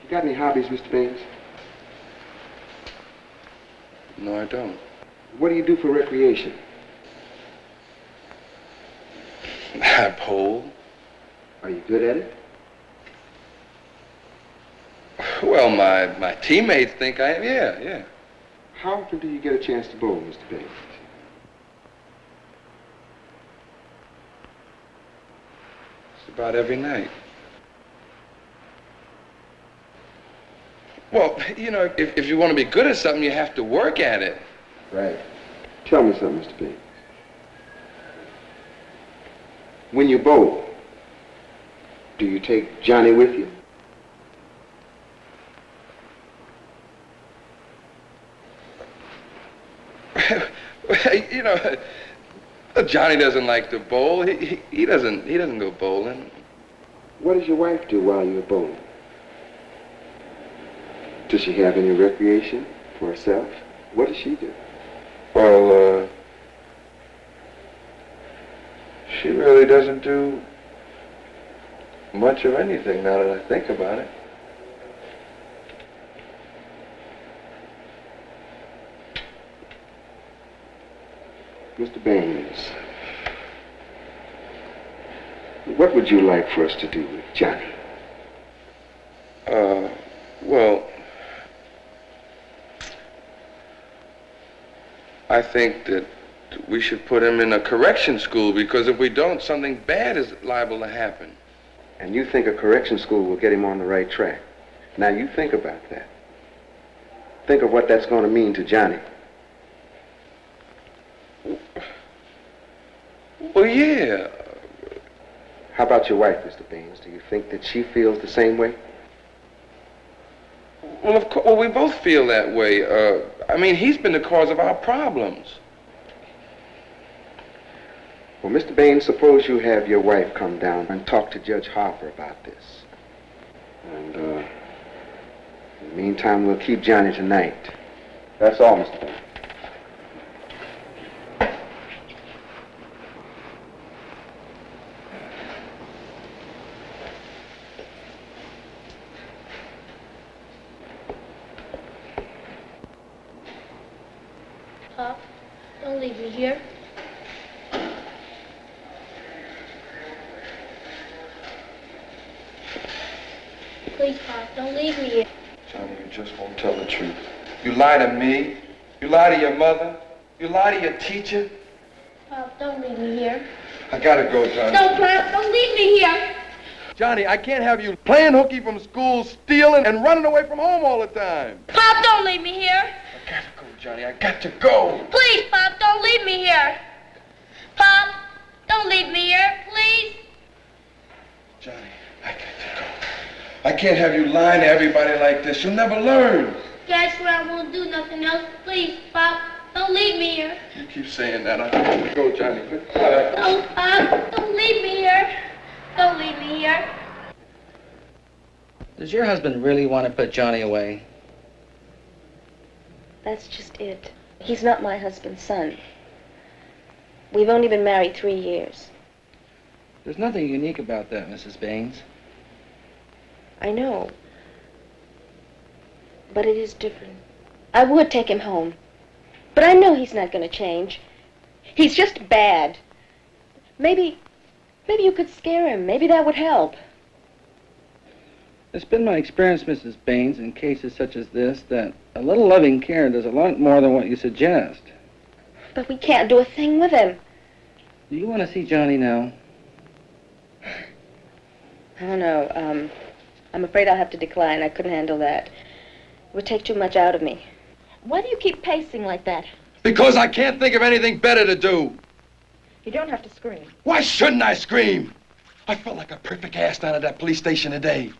You got any hobbies, Mr. Baines? No, I don't. What do you do for recreation? I pole. Are you good at it? Well, my teammates think I am. Yeah. How often do you get a chance to bowl, Mr. Baines? It's about every night. Well, you know, if you want to be good at something, you have to work at it. Right. Tell me something, Mr. Baines. When you bowl, do you take Johnny with you? You know, Johnny doesn't like to bowl. He doesn't go bowling. What does your wife do while you're bowling? Does she have any recreation for herself? What does she do? Well, she really doesn't do much of anything now that I think about it. Mr. Baines, what would you like for us to do with Johnny? Well, I think that we should put him in a correction school, because if we don't, something bad is liable to happen. And you think a correction school will get him on the right track? Now you think about that. Think of what that's going to mean to Johnny. Well, yeah. How about your wife, Mr. Baines? Do you think that she feels the same way? Well, of course. Well, we both feel that way. I mean, he's been the cause of our problems. Well, Mr. Baines, suppose you have your wife come down and talk to Judge Harper about this. And, in the meantime, we'll keep Johnny tonight. That's all, Mr. Baines. Pop, don't leave me here. Please, Pop, don't leave me here. Johnny, you just won't tell the truth. You lie to me. You lie to your mother. You lie to your teacher. Pop, don't leave me here. I gotta go, Johnny. No, Pop, don't leave me here. Johnny, I can't have you playing hooky from school, stealing, and running away from home all the time. Pop, don't leave me here. I gotta go, Johnny. I got to go. Please, Pop, don't leave me here. Pop, don't leave me here, please. Johnny, I got to go. I can't have you lying to everybody like this. You'll never learn. Dad swear I won't do nothing else. Please, Pop, don't leave me here. You keep saying that. I got to go, Johnny. Goodbye. No, Pop, don't leave me here. Don't leave me here. Does your husband really want to put Johnny away? That's just it. He's not my husband's son. We've only been married 3 years. There's nothing unique about that, Mrs. Baines. I know. But it is different. I would take him home. But I know he's not going to change. He's just bad. Maybe you could scare him. Maybe that would help. It's been my experience, Mrs. Baines, in cases such as this, that a little loving care does a lot more than what you suggest. But we can't do a thing with him. Do you want to see Johnny now? I don't know. I'm afraid I'll have to decline. I couldn't handle that. It would take too much out of me. Why do you keep pacing like that? Because I can't think of anything better to do. You don't have to scream. Why shouldn't I scream? I felt like a perfect ass down at that police station today.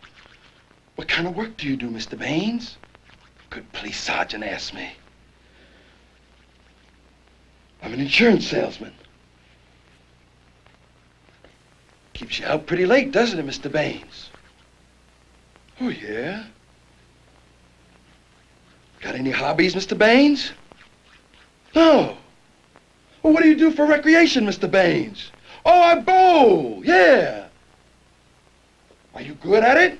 What kind of work do you do, Mr. Baines? Good police sergeant asked me. I'm an insurance salesman. Keeps you out pretty late, doesn't it, Mr. Baines? Oh, yeah? Got any hobbies, Mr. Baines? No. Well, what do you do for recreation, Mr. Baines? Oh, I bowl, yeah. Are you good at it?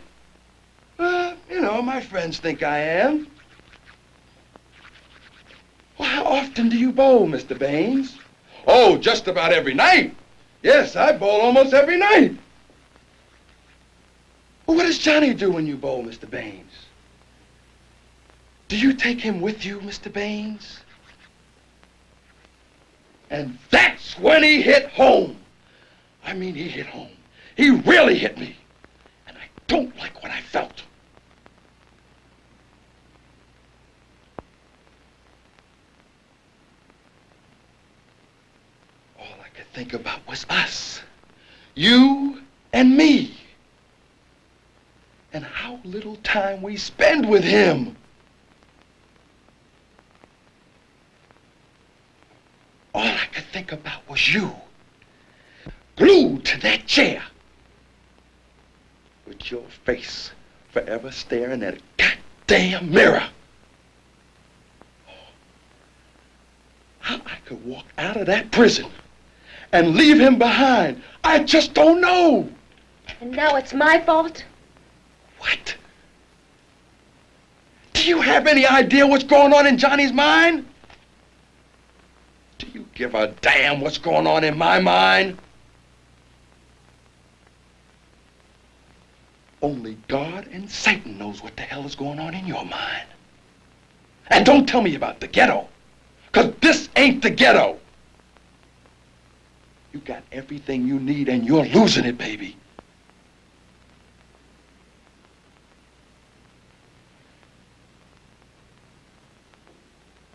You know, my friends think I am. Well, how often do you bowl, Mr. Baines? Oh, just about every night. Yes, I bowl almost every night. Well, what does Johnny do when you bowl, Mr. Baines? Do you take him with you, Mr. Baines? And that's when he hit home. I mean, he hit home. He really hit me. And I don't like what I felt. All I could think about was us. You and me. And how little time we spend with him. All I could think about was you. Glued to that chair. With your face forever staring at a goddamn mirror. How I could walk out of that prison and leave him behind, I just don't know. And now it's my fault? What? Do you have any idea what's going on in Johnny's mind? Do you give a damn what's going on in my mind? Only God and Satan knows what the hell is going on in your mind. And don't tell me about the ghetto, because this ain't the ghetto. You got everything you need and you're losing it, baby.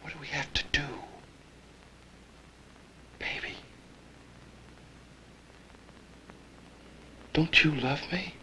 What do we have to do? Baby. Don't you love me?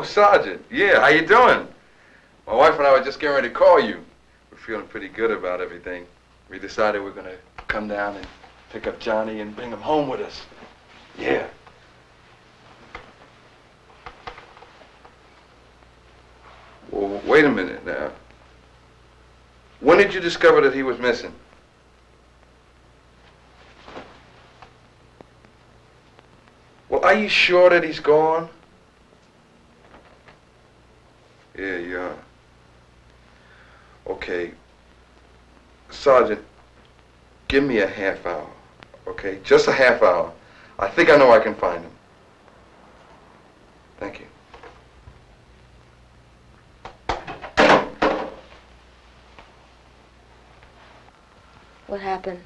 Sergeant, yeah, how you doing? My wife and I were just getting ready to call you. We're feeling pretty good about everything. We decided we're gonna come down and pick up Johnny and bring him home with us. Yeah. Well, wait a minute now. When did you discover that he was missing? Well, are you sure that he's gone? Yeah, you are. Okay. Sergeant, give me a half hour, okay? Just a half hour. I think I know I can find him. Thank you. What happened?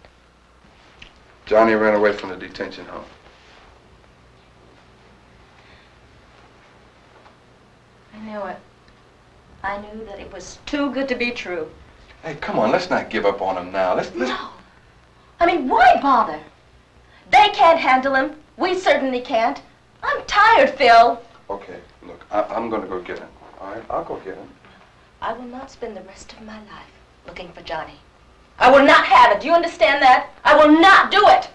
Johnny ran away from the detention home. I knew it. I knew that it was too good to be true. Hey, come on, let's not give up on him now. Let's... No. I mean, why bother? They can't handle him. We certainly can't. I'm tired, Phil. Okay, look, I'm gonna go get him. All right, I'll go get him. I will not spend the rest of my life looking for Johnny. I will not have it. Do you understand that? I will not do it.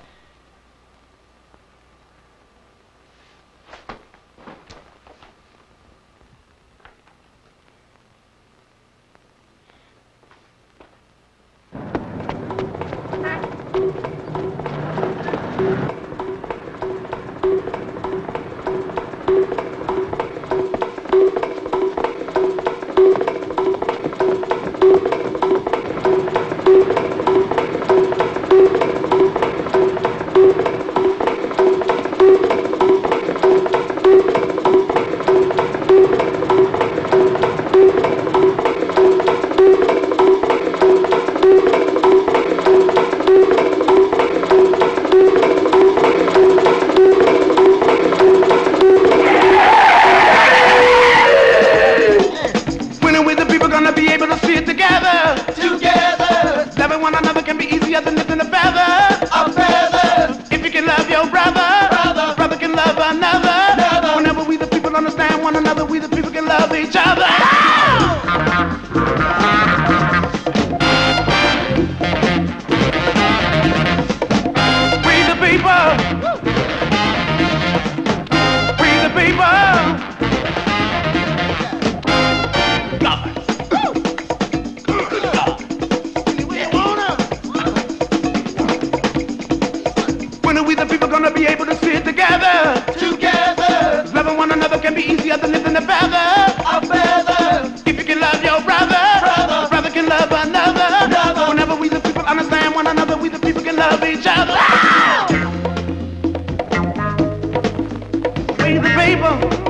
We the people.